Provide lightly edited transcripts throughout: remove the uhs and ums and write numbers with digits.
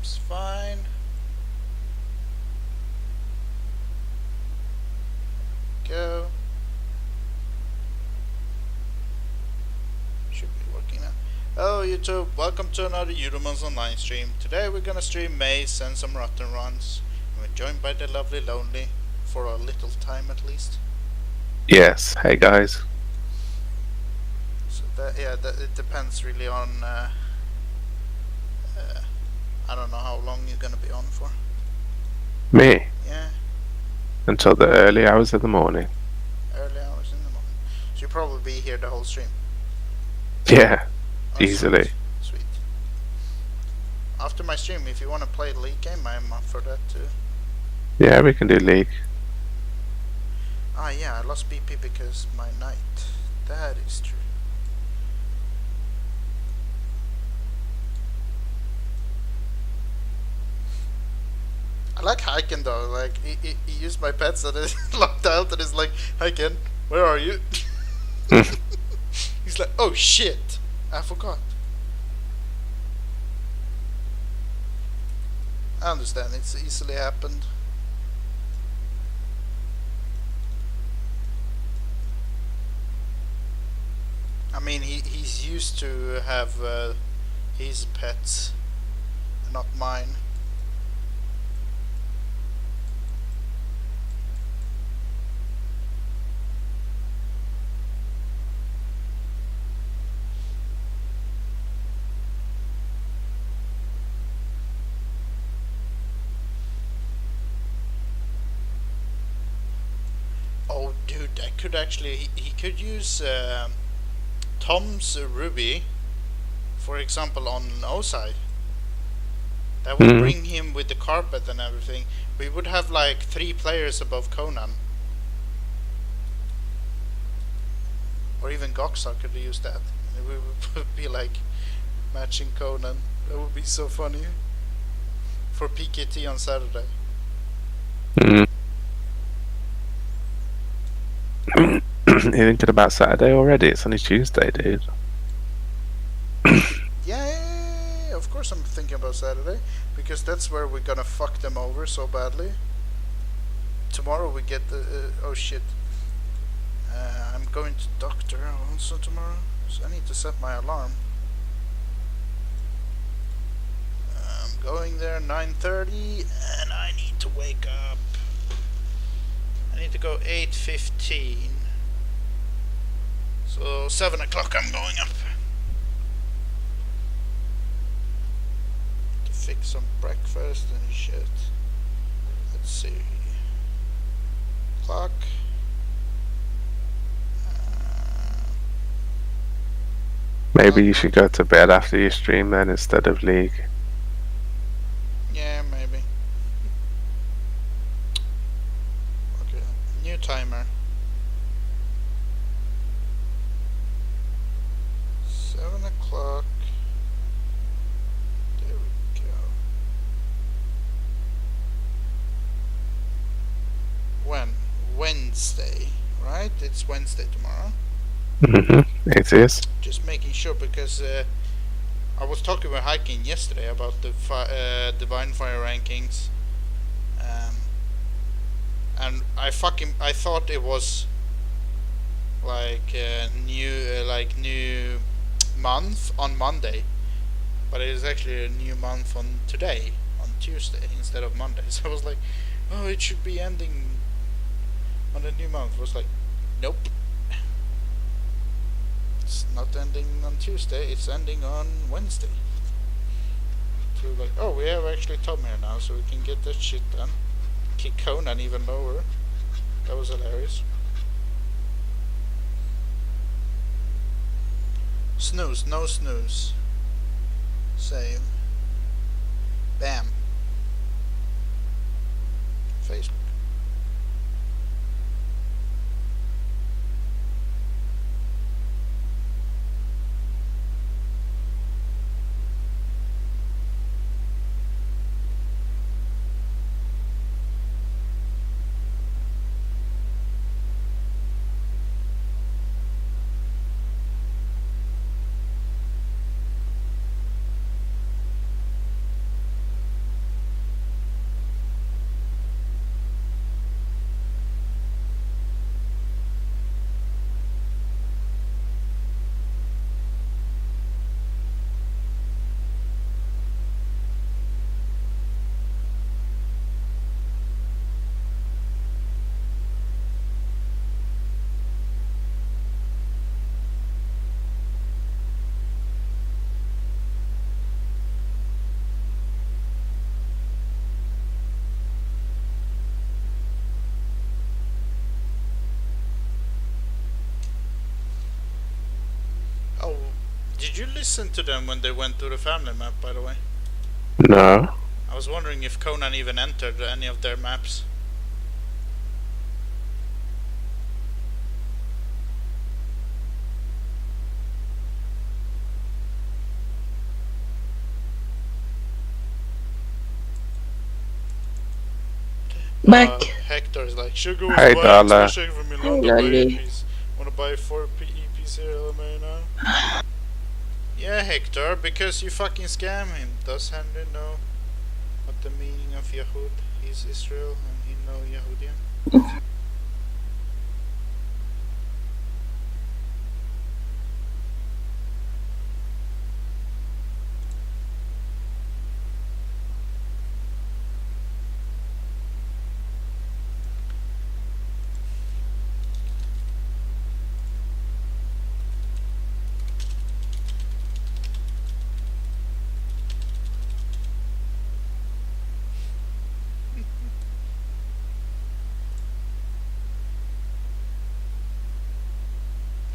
Seems fine. Go. Should be working now. Hello YouTube, welcome to another Eudemons online stream. Today we're gonna stream Maze and some Rotten Runs. And we're joined by the lovely Lonely, for a little time at least. Yes, hey guys. So it depends really on, I don't know how long you're gonna be on for. Me? Yeah, Until the early hours of the morning. early hours in the morning. So you'll probably be here the whole stream. Yeah, Oh, easily. Sweet. After my stream, if you want to play the league game, I'm up for that too. Yeah, we can do League. Ah, yeah, I lost BP because my knight. That is true. I like Hyken though. Like he used my pets and it locked out and is like, Hyken, where are you? He's like, oh shit, I forgot. I understand, it's easily happened. I mean, he's used to have his pets, not mine. Oh, dude, I could actually. He could use Tom's Ruby, for example, on Osai. That would bring him with the carpet and everything. We would have like 3 players above Conan. Or even Goxar could use that. We would be like matching Conan. That would be so funny. For PKT on Saturday. You're thinking about Saturday already? It's only Tuesday, dude. Yeah, of course I'm thinking about Saturday. Because that's where we're gonna fuck them over so badly. Tomorrow we get the... oh shit. I'm going to doctor also tomorrow. So I need to set my alarm. I'm going there 9:30 and I need to wake up. I need to go 8:15. So 7 o'clock I'm going up. To fix some breakfast and shit. Let's see. Clock. Maybe you should go to bed after you stream then instead of League. Yeah, maybe. Okay, new timer. 7 o'clock. There we go. When? Wednesday, right? It's Wednesday tomorrow. It is. Just making sure because I was talking with Hiking yesterday about the Divine Fire rankings, and I thought it was like new month on Monday, but it is actually a new month on today, on Tuesday instead of Monday. So I was like, oh, it should be ending on a new month. I was like, nope. It's not ending on Tuesday, it's ending on Wednesday. So like, oh, we have actually Tom here now, so we can get that shit done. Kick Conan even lower. That was hilarious. Snooze, no snooze. Save. Bam. Facebook. Did you listen to them when they went to the family map, by the way? No. I was wondering if Conan even entered any of their maps. Back. Hector is like, Sugar was Hey, buying Dala. special from Hey, Milano by Lolly. EPs. Wanna buy 4 EPs here, LMA now? Yeah, Hector, because you fucking scam him. Does Henry know what the meaning of Yahud? He's Israel and he know Yahudian.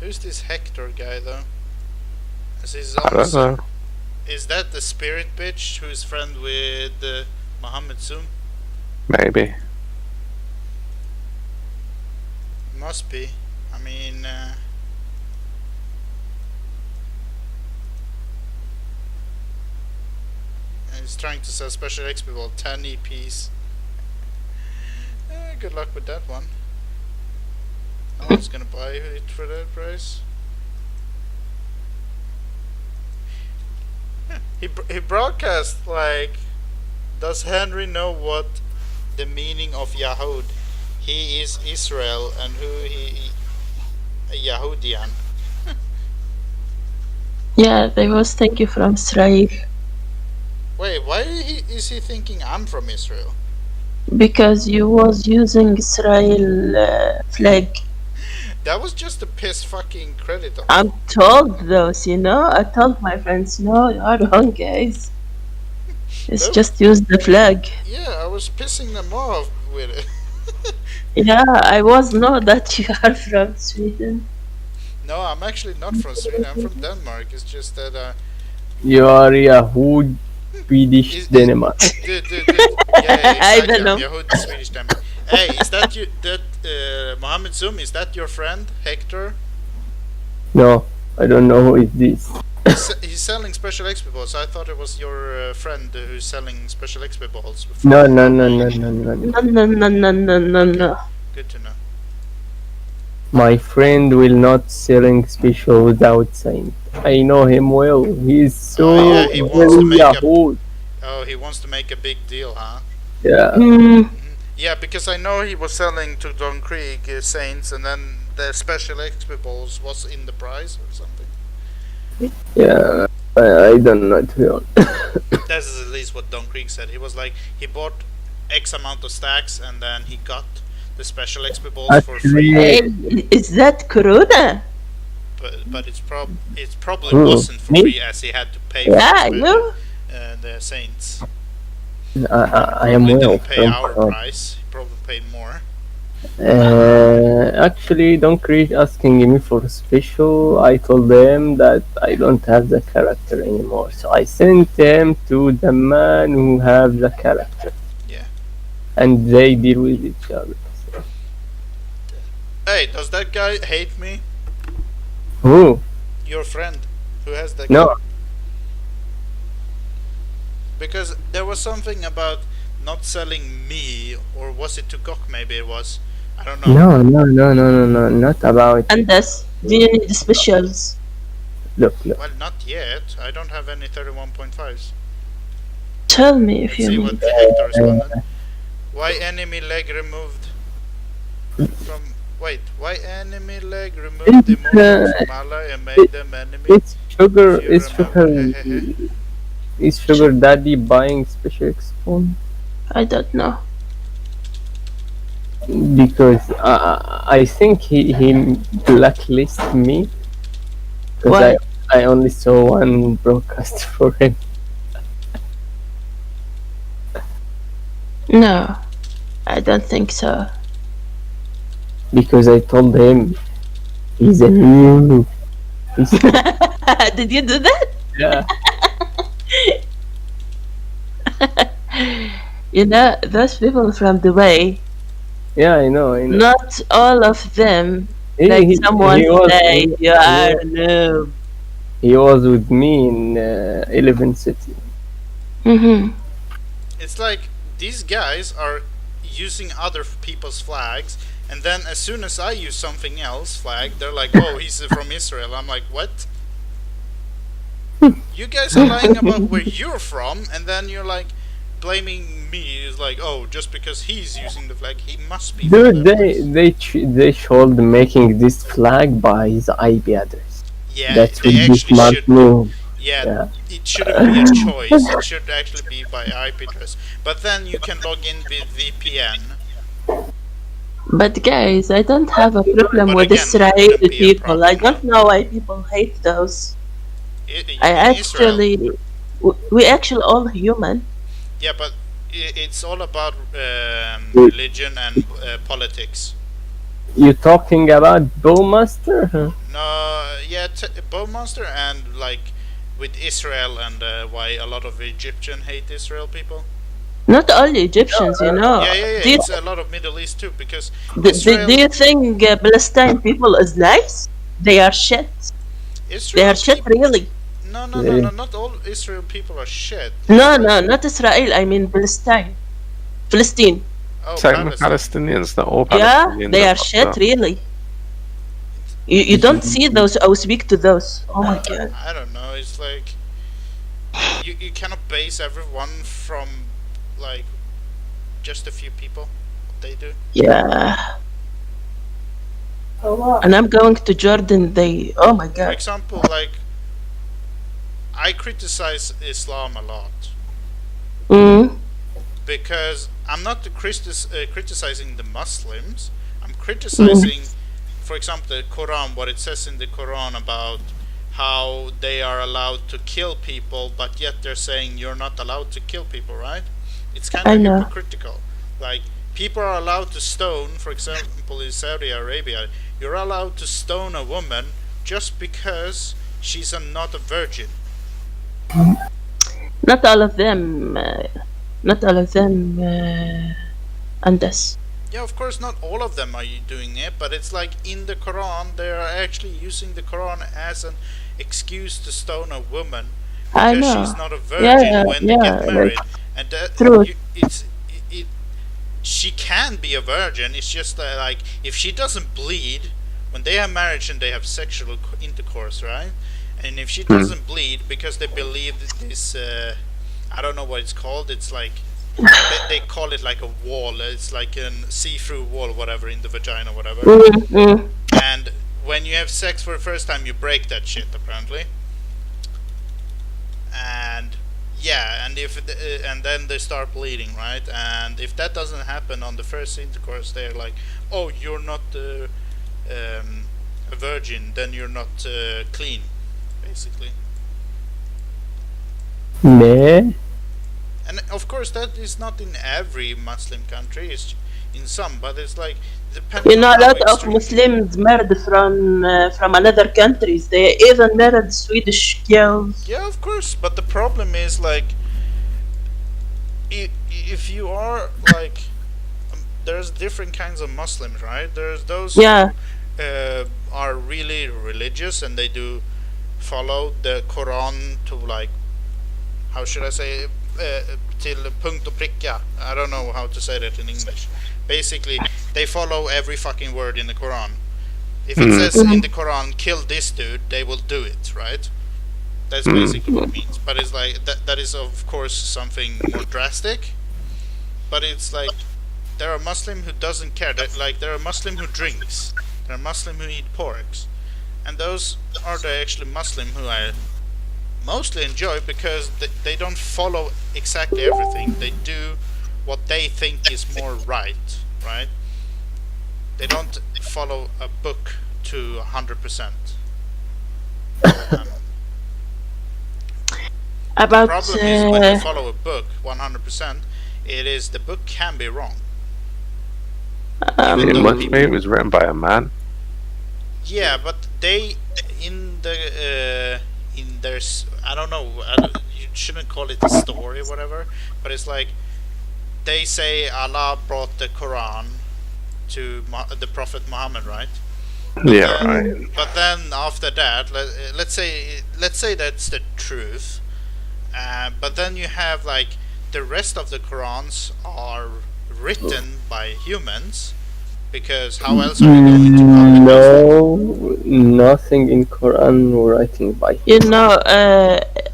Who's this Hector guy though? I don't know. Is that the spirit bitch who's friend with Mohammed Zoom? Maybe. Must be. I mean, he's trying to sell special XP ball 10 EPs. Good luck with that one. No one's gonna buy it for that price. He broadcast like, does Henry know what the meaning of Yahud? He is Israel and who he a Yahudian. Yeah, they was thinking from Israel. Wait, why is he thinking I'm from Israel? Because you was using Israel flag. That was just a piss fucking credit of I'm told those, you know. I told my friends, no, you're wrong, guys. It's Nope. just use the flag. Yeah, I was pissing them off with it. Yeah, I was know that you are from Sweden. No, I'm actually not from Sweden. I'm from Denmark. It's just that You are Yahoo Swedish Denmark. dude. Yeah, I exactly. don't know. I'm Yahud, Swedish Denmark. Hey, is that you? That Mohammed Zoom? Is that your friend Hector? No, I don't know who is this. He's selling special XP balls. I thought it was your friend who's selling special XP balls. No. No, no. Good to know. My friend will not selling special without saying. I know him well. He is so Oh, yeah, he wants to very make a- Yahoo. Oh, he wants to make a big deal, huh? Yeah. Yeah, because I know he was selling to Don Krieg Saints, and then the special XP balls was in the price or something. Yeah. I don't know to be honest. That's at least what Don Krieg said. He was like, he bought X amount of stacks, and then he got the special XP balls for free. Actually- Hey, is that Corona? But it's probably Who? wasn't for Me? free, as he had to pay Yeah, for you. the Saints. I am Probably well didn't pay from our Corona. price. He probably paid more. Actually, don't create asking me for special. I told them that I don't have the character anymore, so I sent them to the man who have the character. Yeah. And they deal with each other. Hey, does that guy hate me? Who? Your friend who has that? No. Because there was something about not selling me, or was it to Gok? Maybe it was. I don't know. No, not about. And this. Do you need the specials? Look. Well, not yet. I don't have any 31.5s. Tell me if Let's you see need. what Hector responded. Why enemy leg removed from? Wait, why enemy leg removed the emotion from Allah and made them enemy? It's sugar. If you It's sugar. remember. Is sugar daddy buying special phone? I don't know. Because I think he blacklisted me. Why? Because I only saw one broadcast for him. No, I don't think so. Because I told him he's a noob. He said, Did you do that? yeah, You know, those people from Dubai, yeah, I know, I know. not all of them, He, like he, someone he was said, he, you he are was a noob. he was with me in 11 City. Mm-hmm. It's like these guys are using other people's flags, and then as soon as I use something else flag, they're like, "Oh, he's from Israel." I'm like, "What?" You guys are lying about where you're from, and then you're like blaming me. Is like, "Oh, just because he's using the flag, he must be from Dude, that place." they should making this flag by his IP address. Yeah, That they would be actually smart should. move. Yeah, Yeah. it shouldn't be a choice. It should actually be by IP address. But then you can log in with VPN. But guys, I don't have a problem But with again, it Israeli wouldn't be a people. I problem. don't know why people hate those. I In Israel, actually, we actually all human. yeah, but it's all about You, religion and politics. you talking about Bowmaster? Huh? No, yeah, Bowmaster and like with Israel and why a lot of Egyptian hate Israel people. Not only Egyptians, you know. Yeah. Do you, It's a lot of Middle East too because do, do Israel, you think Palestine people is nice? They are shit. They Israel are shit, people. really. No, Really? not all Israel people are shit. No, no, not Israel. I mean Palestine. Palestine. Oh, Same with Palestine. Palestinians. Not all Yeah, Palestinians. they are fucked shit, up. really. You don't see those. I will speak to those. Oh my god. I don't know. It's like you cannot base everyone from like just a few people. What they do. Yeah. And I'm going to Jordan. They. Oh my For god. example, like I criticize Islam a lot Mm. because I'm not criticizing the Muslims. I'm criticizing, for example, the Quran, what it says in the Quran about how they are allowed to kill people, but yet they're saying you're not allowed to kill people, right? It's kind I of know. hypocritical. Like people are allowed to stone, for example, in Saudi Arabia, you're allowed to stone a woman just because she's not a virgin. Not all of them. Not all of them. And us. Yeah, of course, not all of them are doing it, but it's like in the Quran, they are actually using the Quran as an excuse to stone a woman I because know. she's not a virgin when they get married, Like, and that true. she can be a virgin. It's just that, like, if she doesn't bleed when they have marriage and they have sexual intercourse, right? And if she doesn't bleed because they believe that this, I don't know what it's called. It's like they call it like a wall. It's like a see-through wall, whatever, in the vagina, whatever. Mm. And when you have sex for the first time, you break that shit apparently. And yeah, and if and then they start bleeding, right? And if that doesn't happen on the first intercourse, they're like, "Oh, you're not a virgin. Then you're not clean." Basically. Nah. And of course, that is not in every Muslim country. It's in some, but it's like depending You know, on a how lot of extreme. Muslims married from another countries. They even married Swedish girls. Yeah, of course. But the problem is like, if you are like, there's different kinds of Muslims, right? There's those Yeah. who are really religious and they do follow the Quran to like, how should I say, till punkt och pricka. I don't know how to say that in English. Basically, they follow every fucking word in the Quran. If it says in the Quran, kill this dude, they will do it, right? That's basically what it means. But it's like, that is of course something more drastic. But it's like, there are Muslim who doesn't care. Like, there are Muslim who drinks. There are Muslim who eat porks. And those are the actually Muslim who I mostly enjoy because they don't follow exactly everything. They do what they think is more right? They don't follow a book to 100%. The About problem is when you follow a book 100%, it is the book can be wrong. Even It though must be. It was written by a man. yeah, but they in there's, I don't know, you shouldn't call it a story or whatever, but it's like they say Allah brought the Quran to the Prophet Muhammad, right? Yeah, right. But then after that, let's say that's the truth. But then you have like the rest of the Qurans are written by humans, because how else are you going to copy paste? No, nothing in Quran writing by. You know,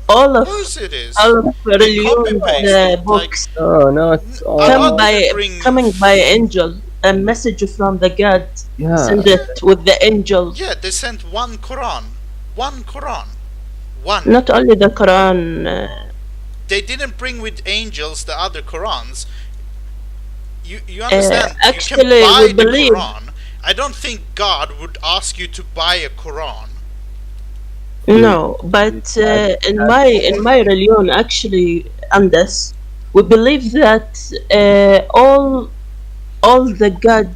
all Of of course it is. religion copy-paste, books Oh no, it's all. Allah didn't bring- coming by angel, a message from the God. Yeah. Send it with the angel. Yeah, they sent one Quran. One. Not only the Quran. They didn't bring with angels the other Qurans. You understand? Actually, you can buy we the believe- Quran. I don't think God would ask you to buy a Quran. No, but in my religion, actually, and this, we believe that all the God,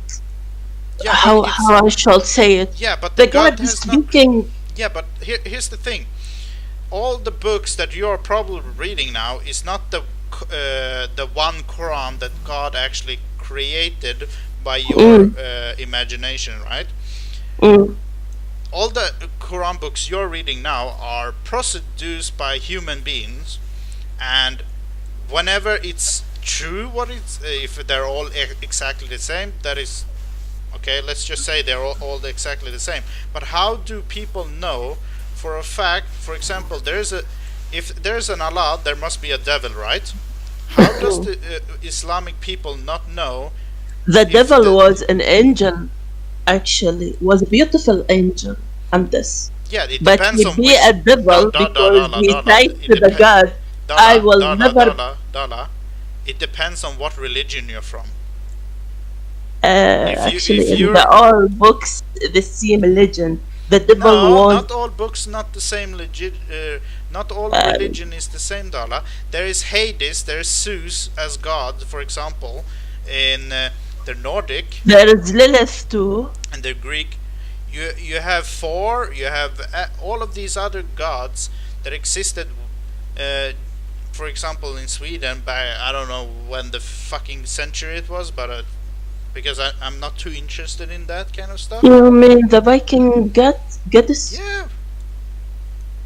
Yeah, how but it's- I shall say it, yeah, but the God God has not. speaking. Yeah, but here's the thing. All the books that you're probably reading now is not the one Quran that God actually created by your imagination, right? Mm, All the Quran books you're reading now are produced by human beings, and whenever it's true, if they're all exactly the same, that is okay. Let's just say they're all exactly the same. But how do people know for a fact? For example, if there's an Allah, there must be a devil, right? How does the Islamic people not know? the If devil the- was an angel, actually, was a beautiful angel, and this. Yeah, it But depends he on be which. a devil because he said to the God, I will never. Dala. It depends on what religion you're from. Actually, if in you're- the all books, the same religion. The devil No, was. not all books, not the same not all religion is the same, Dala. There is Hades, there is Zeus as God, for example, in the Nordic There is Lilith too. and the Greek. You have Thor, you have all of these other gods that existed, for example, in Sweden by, I don't know when the fucking century it was, but because I'm not too interested in that kind of stuff. You mean the Viking goddess? Yeah.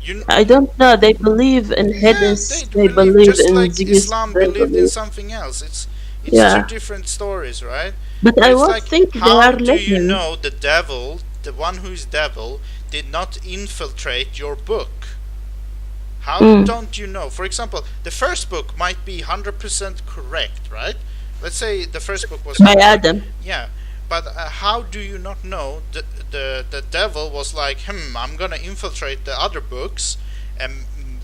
You, I don't know. They believe in Hades. yeah, they believe just in like Zeus. Islam they believed in believe- something else. It's Yeah. two different stories, right? But I It's won't like, think they how are do you living. know the devil, the one who is devil, did not infiltrate your book? How don't you know? For example, the first book might be 100% correct, right? Let's say the first book was By Adam. yeah, but how do you not know the devil was like, I'm gonna infiltrate the other books and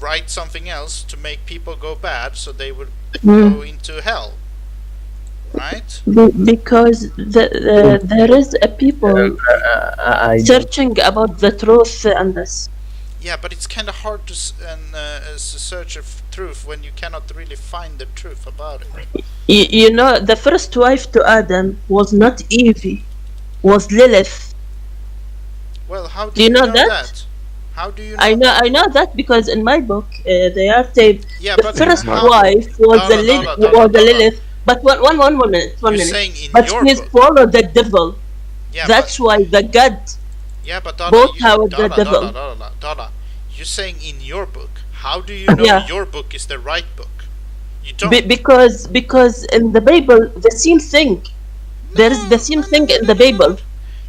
write something else to make people go bad, so they would go into hell, right? Because there is a people I searching about the truth and this. Yeah, but it's kind of hard to search a truth when you cannot really find the truth about it. You know, the first wife to Adam was not Evie, was Lilith. Well, how do Do you know that? that? How do you know? I know that because in my book they are saying Yeah, the but first how- wife was Dala, the Dala, Lilith. But one minute, one You're minute. saying in But your she's book. followed the devil. Yeah, That's why the God. yeah, but Dala, both have the devil. Dala, you're saying in your book. How do you know Yeah. your book is the right book? You don't. Because in the Bible the same thing. There is the same thing in the Bible.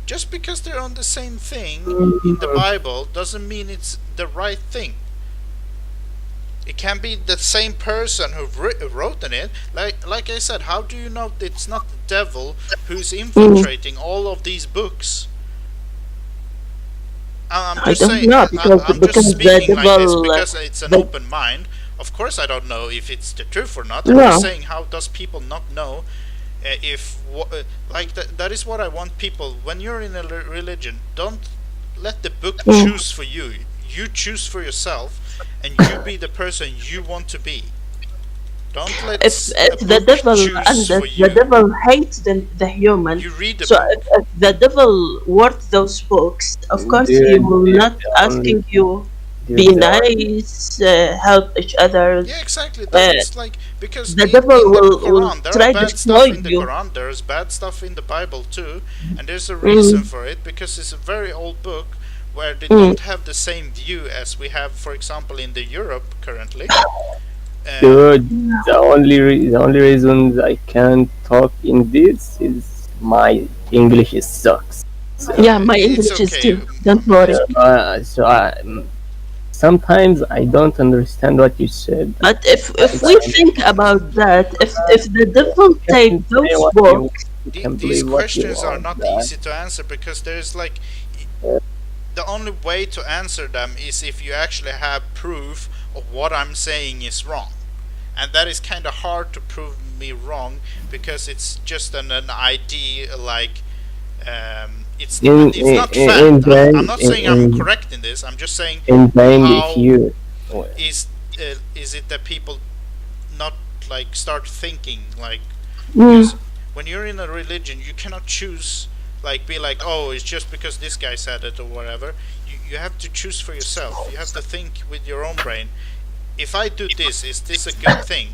Just because they're on the same thing in the Bible doesn't mean it's the right thing. It can be the same person who wrote in it. Like I said, how do you know it's not the devil who's infiltrating all of these books? I'm I just don't saying. know, because I'm the just speaking like this devil, because it's an the- open mind. Of course, I don't know if it's the truth or not. I'm No. just saying, how does people not know if that is what I want people. When you're in a religion, don't let the book choose for you. You choose for yourself, and you be the person you want to be. Don't let if a the book devil choose and for the you. devil hates the human, You read the so book. if the devil wrote those books, of course he Dude, will not only asking you be dude, the only nice, help each other. Yeah, exactly. Uh, That's like because the devil in the will Quran there are try to bad stuff destroy in the you. Quran. There's bad stuff in the Bible too, and there's a reason Mm, for it because it's a very old book where they mm. don't have the same view as we have, for example, in the Europe currently. dude, the only reason I can't talk in this is my English sucks. So, Yeah, my It's English is okay. too. Don't It's worry. okay. so sometimes I don't understand what you said. But if we Sometimes think about that, if the devil you take can say those what you want. books, You can These believe what you questions are want. not Guys. easy to answer because there's like the only way to answer them is if you actually have proof of what I'm saying is wrong. And that is kind of hard to prove me wrong because it's just an idea like it's not In fact. I'm the not saying I'm correct in this. I'm just saying in the end, if how you is it that people not like start thinking like mm, because when you're in a religion you cannot choose like be like, oh, it's just because this guy said it or whatever. You have to choose for yourself. You have to think with your own brain. If I do this, is this a good thing?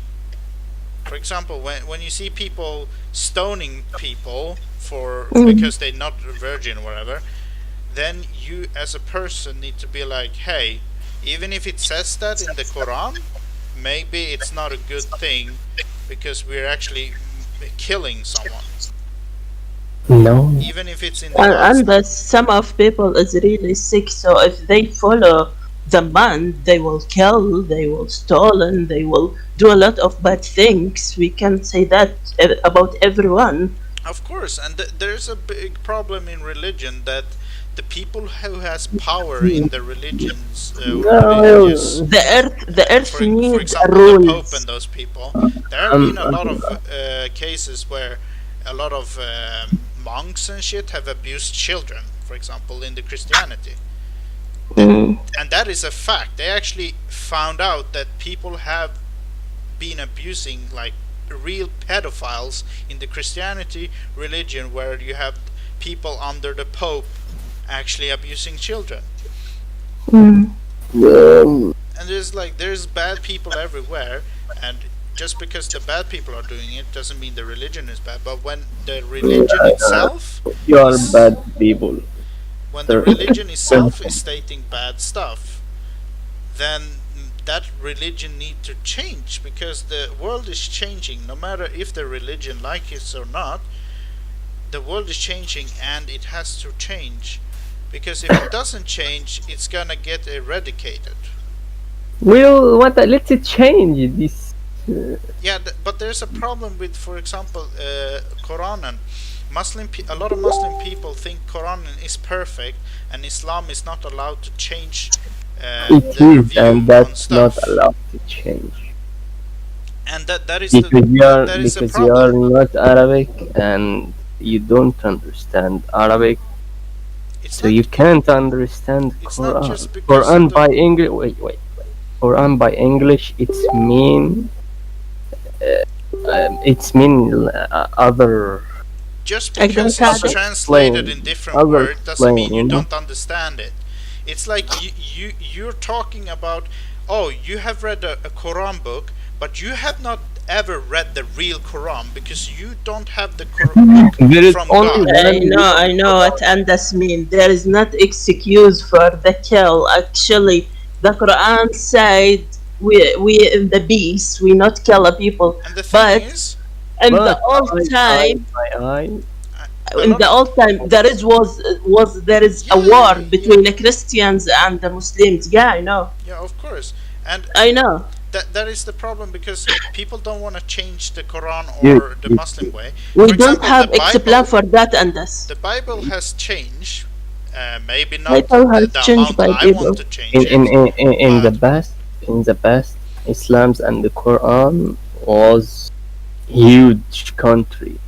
For example, when you see people stoning people for because they're not a virgin or whatever, then you as a person need to be like, hey, even if it says that in the Quran, maybe it's not a good thing because we're actually killing someone. no. Even if it's in the God's and some of people is really sick. So if they follow the man, they will kill, they will stolen, they will do a lot of bad things. We can say that about everyone. Of course, and there's a big problem in religion that the people who has power in the religions, religious, The earth for needs example, the Pope and rules. those people, there have been a lot of cases where a lot of monks and shit have abused children, for example, in the Christianity. And that is a fact. They actually found out that people have been abusing like real pedophiles in the Christianity religion where you have people under the Pope actually abusing children. Mm. And there's bad people everywhere, and just because the bad people are doing it doesn't mean the religion is bad. But when the religion itself You are is, bad people. when the religion itself is stating bad stuff, then that religion need to change because the world is changing. No matter if the religion like it or not, the world is changing and it has to change. Because if it doesn't change, it's gonna get eradicated. Well, what? Let's change this. Yeah, but there's a problem with, for example, Quran and a lot of Muslim people think Quran is perfect and Islam is not allowed to change It their is, view and on that's stuff. not allowed to change. And that is a Because you are problem. not Arabic and you don't understand Arabic, It's so not. you can't understand It's not Quran. just because of Quran the. by English. Wait. Quran by English. It's mean other Just I don't because have it's it. translated explain in different other words doesn't mean explain. you You know. don't understand it. It's like you're talking about, oh, you have read a Quran book, but you have not ever read the real Quran because you don't have the book There is from only God. I know what Andas mean. There is not excuse for the kill. Actually, the Quran said we in the beast we not kill a people, And the thing but is, in the But old time, a in lot the of old time there is a war between the Christians and the Muslims. Yeah, I know. yeah, of course, and I know. that is the problem because people don't want to change the Quran You, or the you, Muslim way. We For don't example, have the explain Bible, for that, Andas. the Bible has changed. Maybe not Title has the changed amount by I people. want to change it. in But the past, Islam's and the Quran was huge country.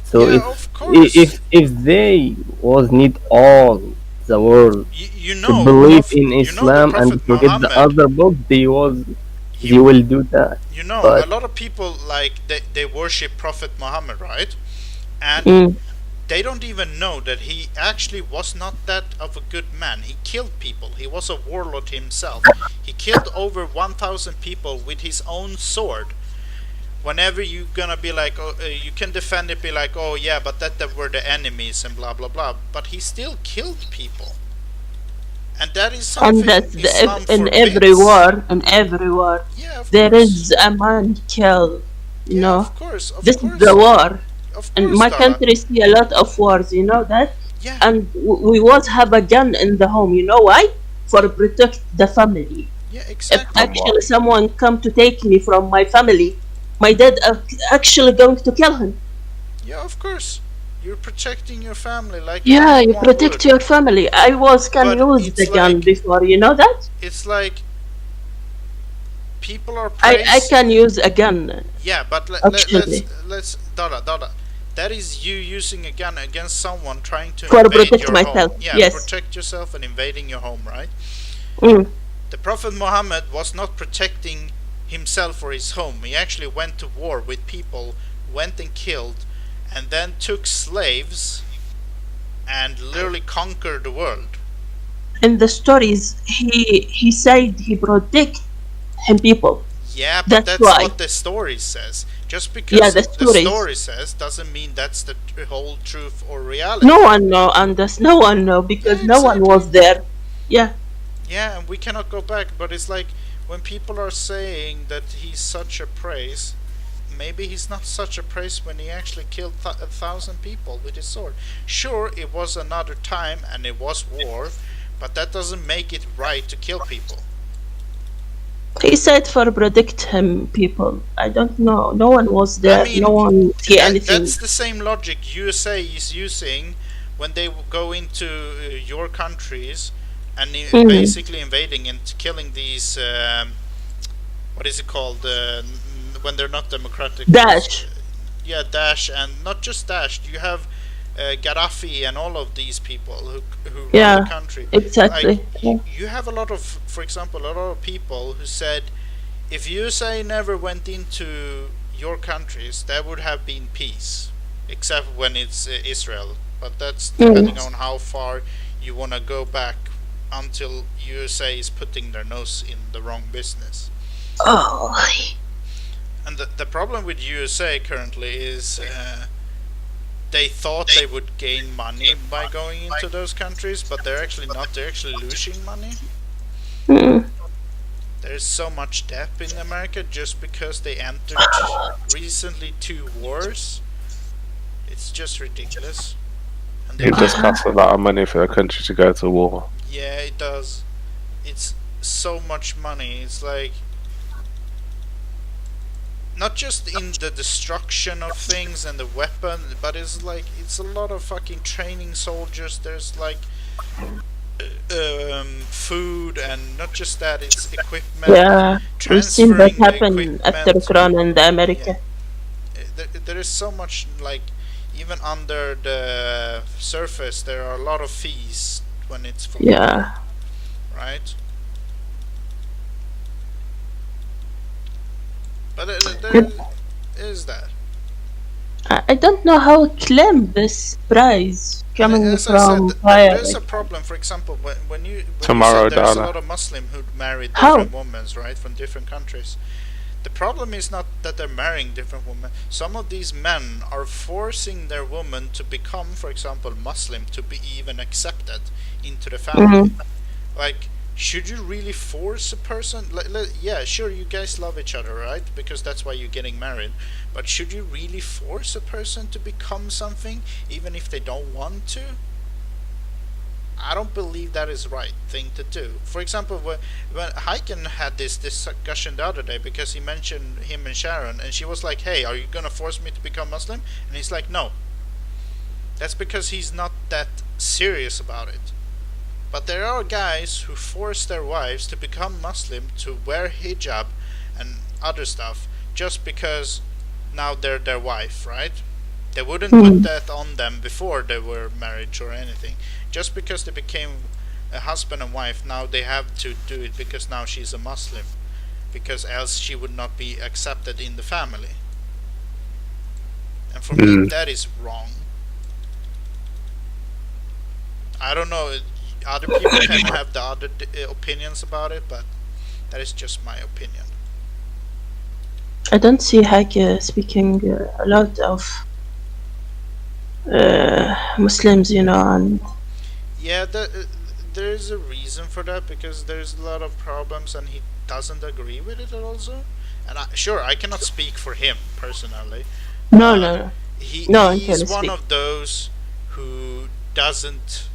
So yeah, of course, if they was need all the world you to know, believe in you know the Islam and Prophet forget the Muhammad. other book, they was you will do that. You know, But a lot of people like they worship Prophet Muhammad, right? And Mm. they don't even know that he actually was not that of a good man. He killed people. He was a warlord himself. He killed over 1,000 people with his own sword. Whenever you gonna be like, you can defend it, be like, oh yeah, but that were the enemies and blah blah blah. But he still killed people, and that is And something that's Islam in every forbids. war, Yeah, of there course. is a man killed. You Yeah, know, of course, of this is course, the war. of And course, my Dala. country see a lot of wars. You know that. Yeah, And we always have a gun in the home. You know why? For protect the family. yeah, If exactly. From what? actually someone come to take me from my family, my dad actually going to kill him. Yeah, of course. You're protecting your family like Yeah, you anyone protect would. your family. I can But use it's the gun like before. You know that? it's like people are I praised. can use a gun Yeah, but actually let's Dada. That is you using a gun against someone trying to for invade protect your home. myself. Yeah, Yes. protect yourself and invading your home, right? Mm. The Prophet Muhammad was not protecting himself or his home. He actually went to war with people, went and killed, and then took slaves and literally conquered the world. In the stories, he said he protect him people. Yeah, but That's that's why. what the story says. Just Yeah, because the the stories. story says doesn't mean that's the whole truth or reality. No one know, and no one know because Yeah, no one was exactly. there. Yeah. Yeah, and we cannot go back, but it's like when people are saying that he's such a praise, maybe he's not such a praise when he actually killed 1,000 people with his sword. Sure, it was another time and it was war, but that doesn't make it right to kill people. He said for protect him people. I don't know. No one was there. I mean, no one see anything. that's the same logic USA is using when they go into your countries and basically invading and killing these what is it called when they're not democratic. Daesh. Yeah, Daesh, and not just Daesh. You have Gaddafi and all of these people who run Yeah, the country. exactly. Like you have a lot of, for example, a lot of people who said if USA never went into your countries, there would have been peace, except when it's Israel. But that's depending on how far you want to go back until USA is putting their nose in the wrong business. Oh. And the problem with USA currently is they thought they would gain money by going into those countries, but they're actually not. They're actually losing money. Mm. There's so much debt in America just because they entered recently 2 wars. It's just ridiculous. And It does cost a lot of money for a country to go to war. yeah, it does. It's so much money. It's like not just in the destruction of things and the weapon, but it's like it's a lot of fucking training soldiers. There's like food, and not just that, it's equipment. Yeah, we've seen that transferring the happen after equipment. Corona in the America. There is so much, like even under the surface there are a lot of fees when it's for Yeah. right? But there is that. I don't know how to claim this prize coming As I from said, fire. there's a problem. For example, when you Tomorrow, said there's a Dana. lot of Muslim who marry How? different women, right, from different countries. The problem is not that they're marrying different women. Some of these men are forcing their women to become, for example, Muslim to be even accepted into the family. Like, should you really force a person? Yeah, sure, you guys love each other, right? Because that's why you're getting married. But should you really force a person to become something, even if they don't want to? I don't believe that is the right thing to do. For example, when Heiken had this discussion the other day, because he mentioned him and Sharon, and she was like, hey, are you going to force me to become Muslim? And he's like, no. That's because he's not that serious about it. But there are guys who force their wives to become Muslim, to wear hijab and other stuff, just because now they're their wife, right? They wouldn't put that on them before they were married or anything. Just because they became a husband and wife, now they have to do it because now she's a Muslim. because else she would not be accepted in the family. And for me, that is wrong. I don't know. Other people can have the other opinions about it, but that is just my opinion. I don't see Hake speaking a lot of Muslims, and Yeah, there is a reason for that, because there's a lot of problems and he doesn't agree with it also. And sure, I cannot speak for him personally. no. He's one of those who doesn't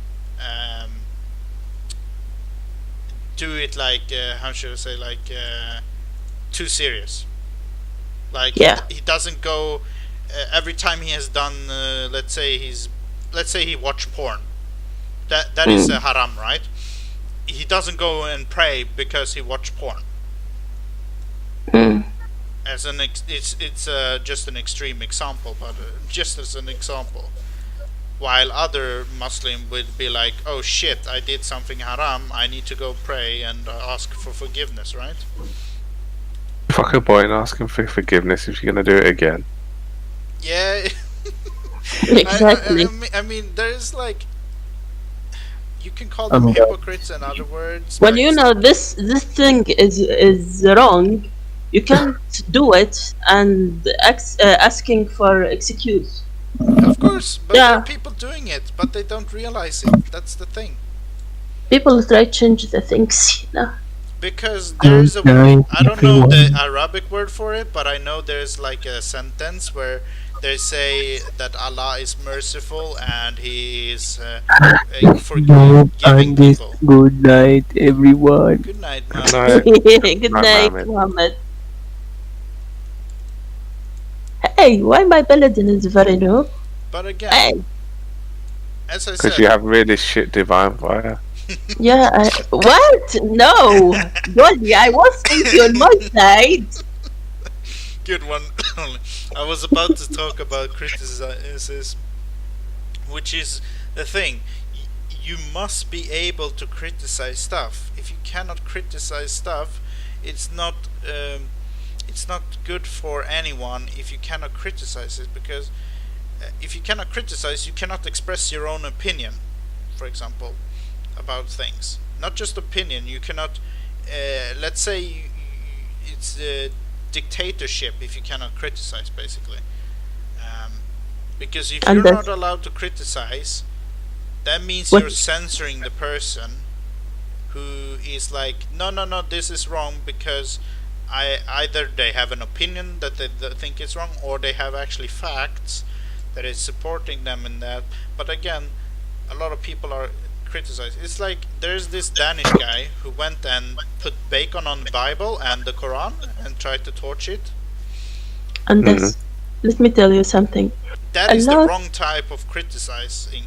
do it like how should I say, like too serious. Like he doesn't go every time he has done. Let's say he watched porn. That is haram, right? He doesn't go and pray because he watched porn. As it's just an extreme example, but just as an example. While other Muslim would be like, oh shit, I did something haram, I need to go pray and ask for forgiveness, right? Fuck a boy and ask him for forgiveness if you're gonna do it again. Yeah. Exactly. I mean, there's like, you can call them hypocrites in other words. Well, this thing is wrong. You can't do it and asking for excuse. Of course, but there are people doing it, but they don't realize it. That's the thing. People try to change the things, Because there's I don't know the Arabic word for it, but I know there's like a sentence where they say that Allah is merciful and He is forgiving people. Good night, everyone. Good night, Good Muhammad. night. Good night, Muhammad. Hey, why my paladin is very low? But again, as I said, Because you have really shit divine fire. Yeah, what? No, Goldie, I was thinking on my side. Good one. I was about to talk about criticism, which is the thing. You must be able to criticize stuff. If you cannot criticize stuff, it's not good for anyone if you cannot criticize it, because if you cannot criticize, you cannot express your own opinion, for example, about things. Not just opinion, you cannot let's say it's a dictatorship if you cannot criticize, basically, because if you're not allowed to criticize, that means you're censoring the person who is like, no, this is wrong, because either they have an opinion that they think is wrong, or they have actually facts that is supporting them in that. But again, a lot of people are criticizing. It's like there's this Danish guy who went and put bacon on the Bible and the Quran and tried to torch it. And let me tell you something. That is the wrong type of criticizing.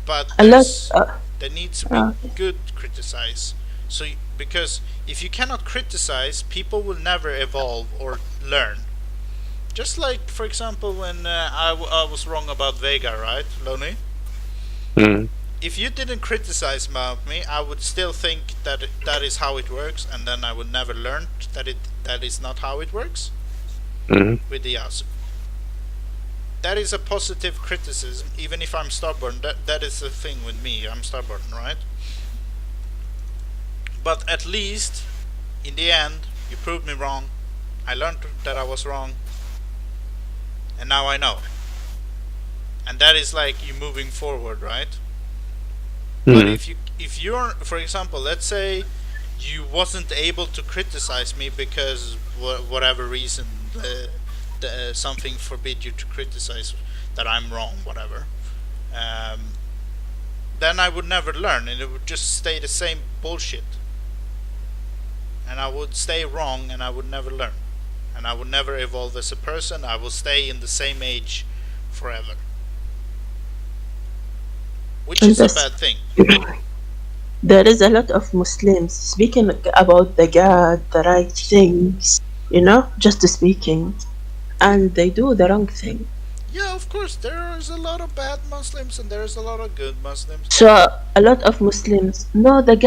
But there needs to be good criticize. So because if you cannot criticize, people will never evolve or learn. Just like, for example, when I was wrong about Vega, right, Lonely? If you didn't criticize about me, I would still think that that is how it works, and then I would never learn that is not how it works with the Yasu. That is a positive criticism, even if I'm stubborn. That is the thing with me. I'm stubborn, right? But at least, in the end, you proved me wrong. I learned that I was wrong. And now I know. And that is like you moving forward, right? But if you're, for example, let's say you wasn't able to criticize me because whatever reason, something forbid you to criticize that I'm wrong, whatever. Then I would never learn, and it would just stay the same bullshit. And I would stay wrong, and I would never learn. And I would never evolve as a person. I will stay in the same age forever. Which is a bad thing. There is a lot of Muslims speaking about the God, the right things, just speaking. And they do the wrong thing. Yeah, of course, there is a lot of bad Muslims and there is a lot of good Muslims. So, a lot of Muslims know the